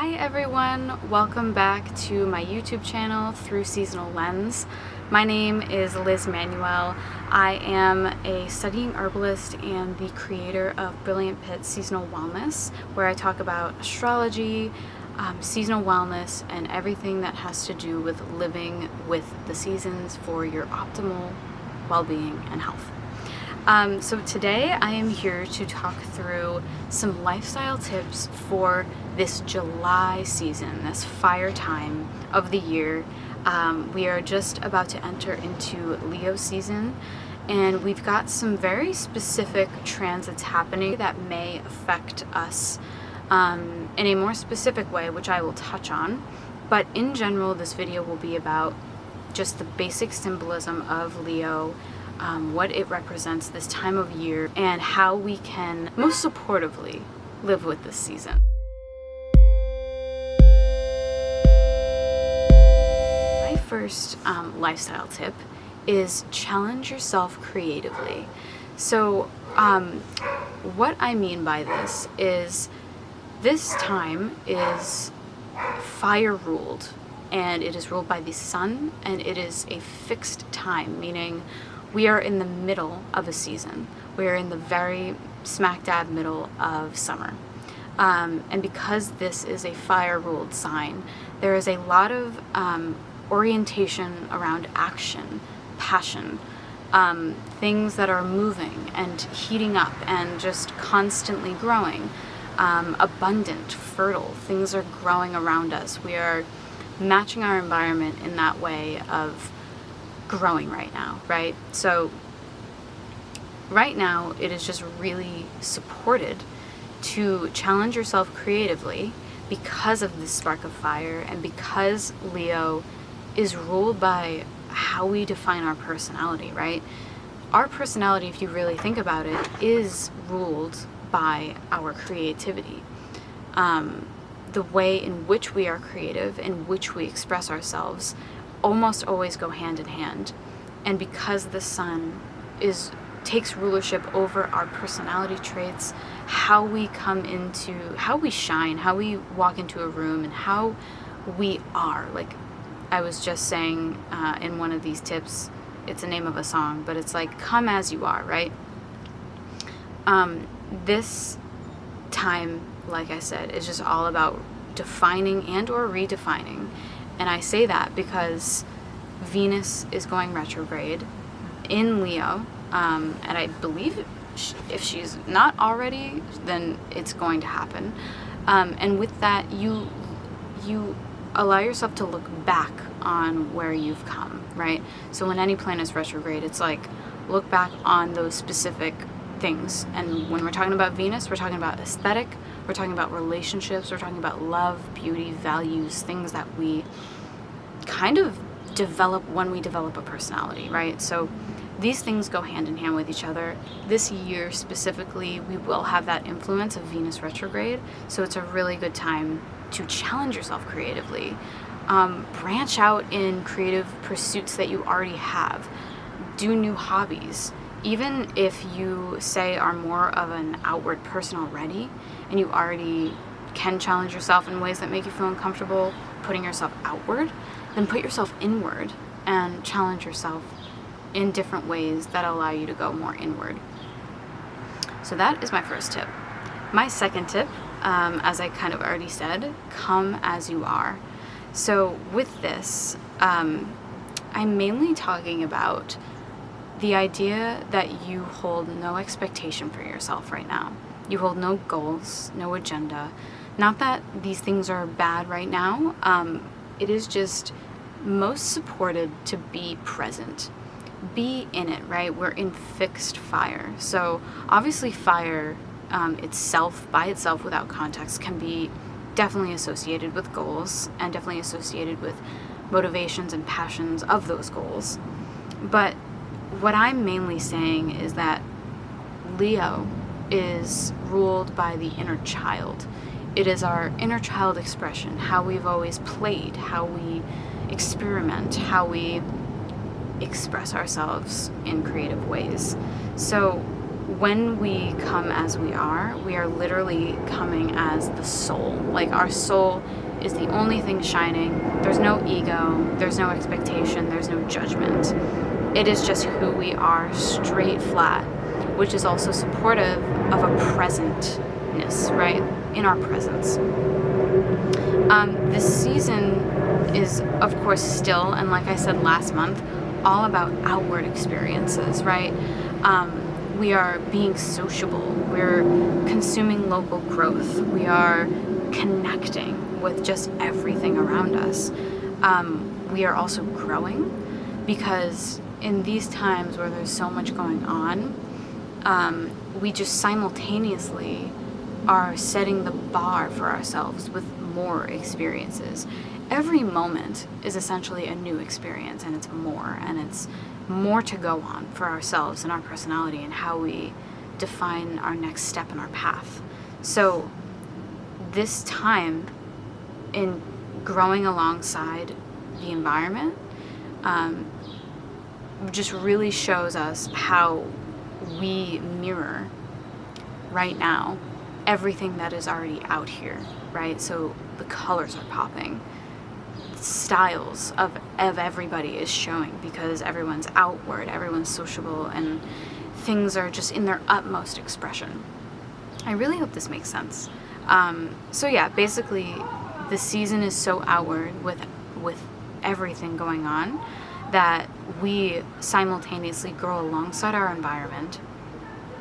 Hi everyone, welcome back to my YouTube channel Through Seasonal Lens. My name is Liz Manuel. I am a studying herbalist and the creator of Brilliant Pit Seasonal Wellness, where I talk about astrology, seasonal wellness, and everything that has to do with living with the seasons for your optimal well-being and health. So today I am here to talk through some lifestyle tips for this July season, this fire time of the year. We are just about to enter into Leo season, and we've got some very specific transits happening that may affect us in a more specific way, which I will touch on. But in general, this video will be about just the basic symbolism of Leo, what it represents this time of year, and how we can most supportively live with this season. My first lifestyle tip is challenge yourself creatively. So what I mean by this is this time is fire ruled, and it is ruled by the sun, and it is a fixed time, meaning we are in the middle of a season. We are in the very smack dab middle of summer. And because this is a fire-ruled sign, there is a lot of orientation around action, passion, things that are moving and heating up and just constantly growing, abundant, fertile. Things are growing around us. We are matching our environment in that way of growing right now, right? So right now it is just really supported to challenge yourself creatively because of this spark of fire, and because Leo is ruled by how we define our personality, right? Our personality, if you really think about it, is ruled by our creativity. The way in which we are creative, in which we express ourselves, almost always go hand in hand. And because the sun takes rulership over our personality traits, how we shine, how we walk into a room, and how we are. Like I was just saying in one of these tips, it's the name of a song, but it's like, come as you are, right? This time, like I said, is just all about defining and or redefining. And I say that because Venus is going retrograde in Leo, and I believe if she's not already, then it's going to happen. And with that, you allow yourself to look back on where you've come, right? So when any planet is retrograde, it's like, look back on those specific things. And when we're talking about Venus, we're talking about aesthetic, we're talking about relationships, we're talking about love, beauty, values, things that we kind of develop when we develop a personality, right? So these things go hand in hand with each other. This year specifically, we will have that influence of Venus retrograde, so it's a really good time to challenge yourself creatively. Branch out in creative pursuits that you already have. Do new hobbies. Even if you say are more of an outward person already, and you already can challenge yourself in ways that make you feel uncomfortable putting yourself outward, then put yourself inward and challenge yourself in different ways that allow you to go more inward. So that is my first tip. My second tip, as I kind of already said, come as you are. So with this, I'm mainly talking about the idea that you hold no expectation for yourself right now. You hold no goals, no agenda. Not that these things are bad right now. It is just most supported to be present. Be in it, right? We're in fixed fire. So obviously fire itself, by itself, without context, can be definitely associated with goals and definitely associated with motivations and passions of those goals. But what I'm mainly saying is that Leo is ruled by the inner child. It is our inner child expression, how we've always played, how we experiment, how we express ourselves in creative ways. So when we come as we are literally coming as the soul. Like our soul is the only thing shining. There's no ego, there's no expectation, there's no judgment. It is just who we are, straight flat, which is also supportive of a presentness, right? In our presence. This season is, of course, still, and like I said last month, all about outward experiences, right? We are being sociable. We're consuming local growth. We are connecting with just everything around us. We are also growing, because in these times where there's so much going on, we just simultaneously are setting the bar for ourselves with more experiences. Every moment is essentially a new experience, and it's more to go on for ourselves and our personality and how we define our next step in our path. So this time in growing alongside the environment just really shows us how we mirror right now everything that is already out here, right? So the colors are popping, styles of everybody is showing, because everyone's outward, everyone's sociable, and things are just in their utmost expression. I really hope this makes sense. So yeah, basically the season is so outward with everything going on that we simultaneously grow alongside our environment.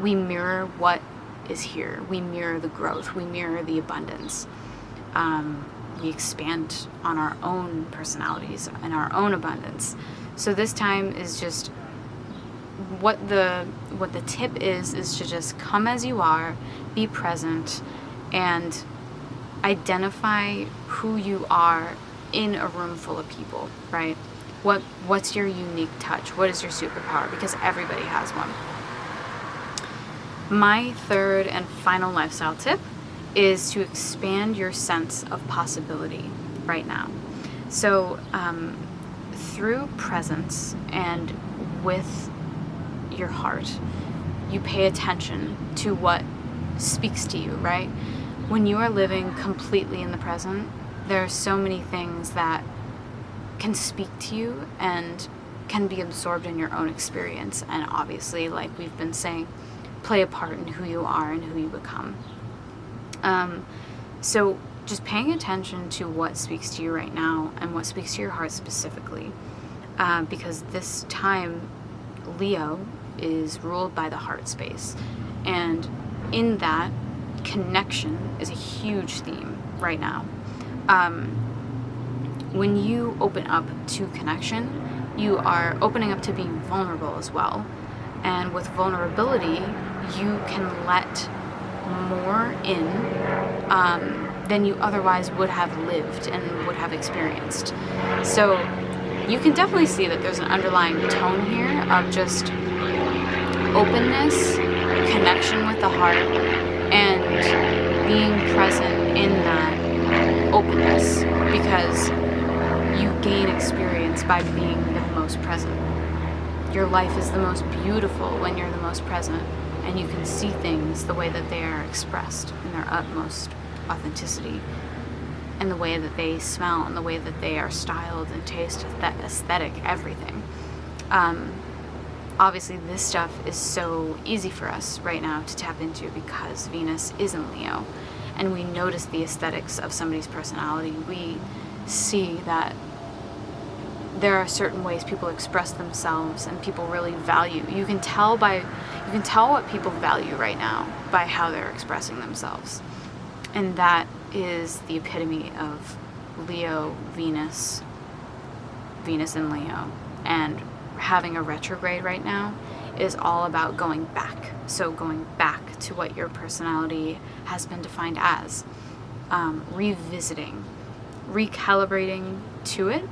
We mirror what is here. We mirror the growth. We mirror the abundance. We expand on our own personalities and our own abundance. So this time is just what the tip is to just come as you are, be present, and identify who you are in a room full of people, right? What's your unique touch? What is your superpower? Because everybody has one. My third and final lifestyle tip is to expand your sense of possibility right now. So through presence and with your heart, you pay attention to what speaks to you, right? When you are living completely in the present, there are so many things that can speak to you and can be absorbed in your own experience, and obviously, like we've been saying, play a part in who you are and who you become. So just paying attention to what speaks to you right now and what speaks to your heart specifically, because this time Leo is ruled by the heart space, and in that, connection is a huge theme right now. When you open up to connection, you are opening up to being vulnerable as well. And with vulnerability, you can let more in than you otherwise would have lived and would have experienced. So you can definitely see that there's an underlying tone here of just openness, connection with the heart, and being present in that openness, because you gain experience by being the most present. Your life is the most beautiful when you're the most present, and you can see things the way that they are expressed in their utmost authenticity, and the way that they smell, and the way that they are styled and taste, that aesthetic, everything. Obviously, this stuff is so easy for us right now to tap into because Venus is in Leo, and we notice the aesthetics of somebody's personality. We see that there are certain ways people express themselves and people really value. You can tell what people value right now by how they're expressing themselves. And that is the epitome of Leo, Venus in Leo. And having a retrograde right now is all about going back. So going back to what your personality has been defined as. Revisiting, recalibrating to it,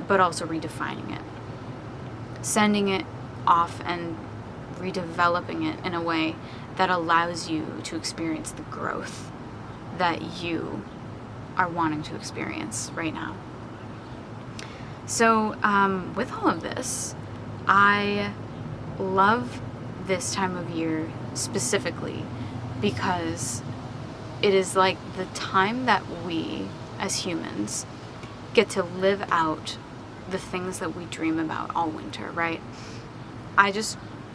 but also redefining it. Sending it off and redeveloping it in a way that allows you to experience the growth that you are wanting to experience right now. So with all of this, I love this time of year specifically because it is like the time that we as humans, get to live out the things that we dream about all winter, right?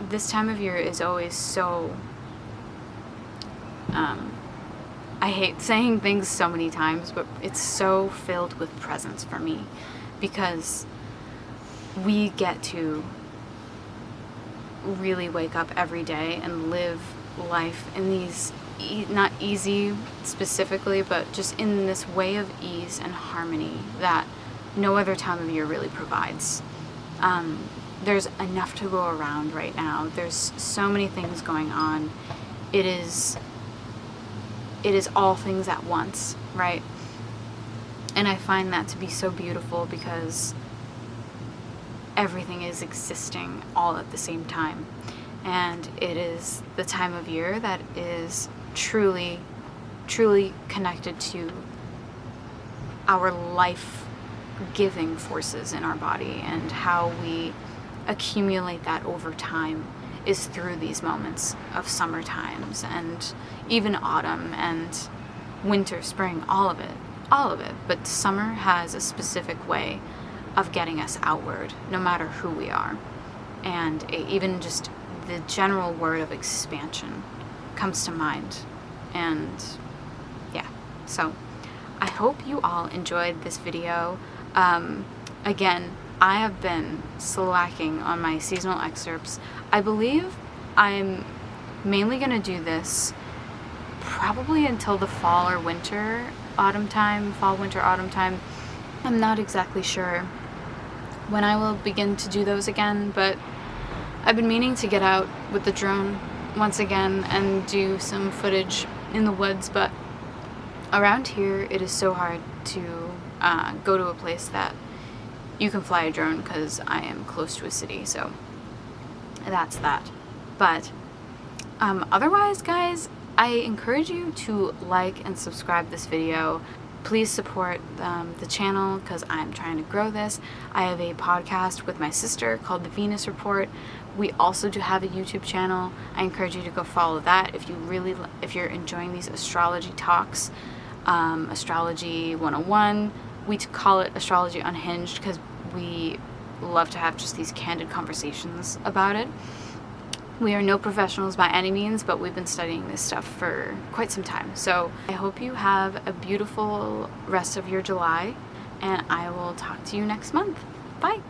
This time of year is always so, I hate saying things so many times, but it's so filled with presents for me, because we get to really wake up every day and live life in these, not easy specifically, but just in this way of ease and harmony that no other time of year really provides. There's enough to go around right now. There's so many things going on. It is all things at once, right? And I find that to be so beautiful, because everything is existing all at the same time. And it is the time of year that is truly, truly connected to our life-giving forces in our body, and how we accumulate that over time is through these moments of summer times, and even autumn and winter, spring, all of it. But summer has a specific way of getting us outward, no matter who we are. And even just the general word of expansion comes to mind. And yeah, so I hope you all enjoyed this video. Again, I have been slacking on my seasonal excerpts. I believe I'm mainly going to do this probably until the fall, winter, autumn time. I'm not exactly sure when I will begin to do those again, but I've been meaning to get out with the drone once again and do some footage in the woods, but around here it is so hard to go to a place that you can fly a drone, because I am close to a city, so that's that. But otherwise, guys, I encourage you to like and subscribe this video. Please support the channel, because I'm trying to grow this. I have a podcast with my sister called The Venus Report. We also do have a YouTube channel. I encourage you to go follow that if you're enjoying these astrology talks. Astrology 101. We call it Astrology Unhinged, because we love to have just these candid conversations about it. We are no professionals by any means, but we've been studying this stuff for quite some time. So I hope you have a beautiful rest of your July, and I will talk to you next month. Bye!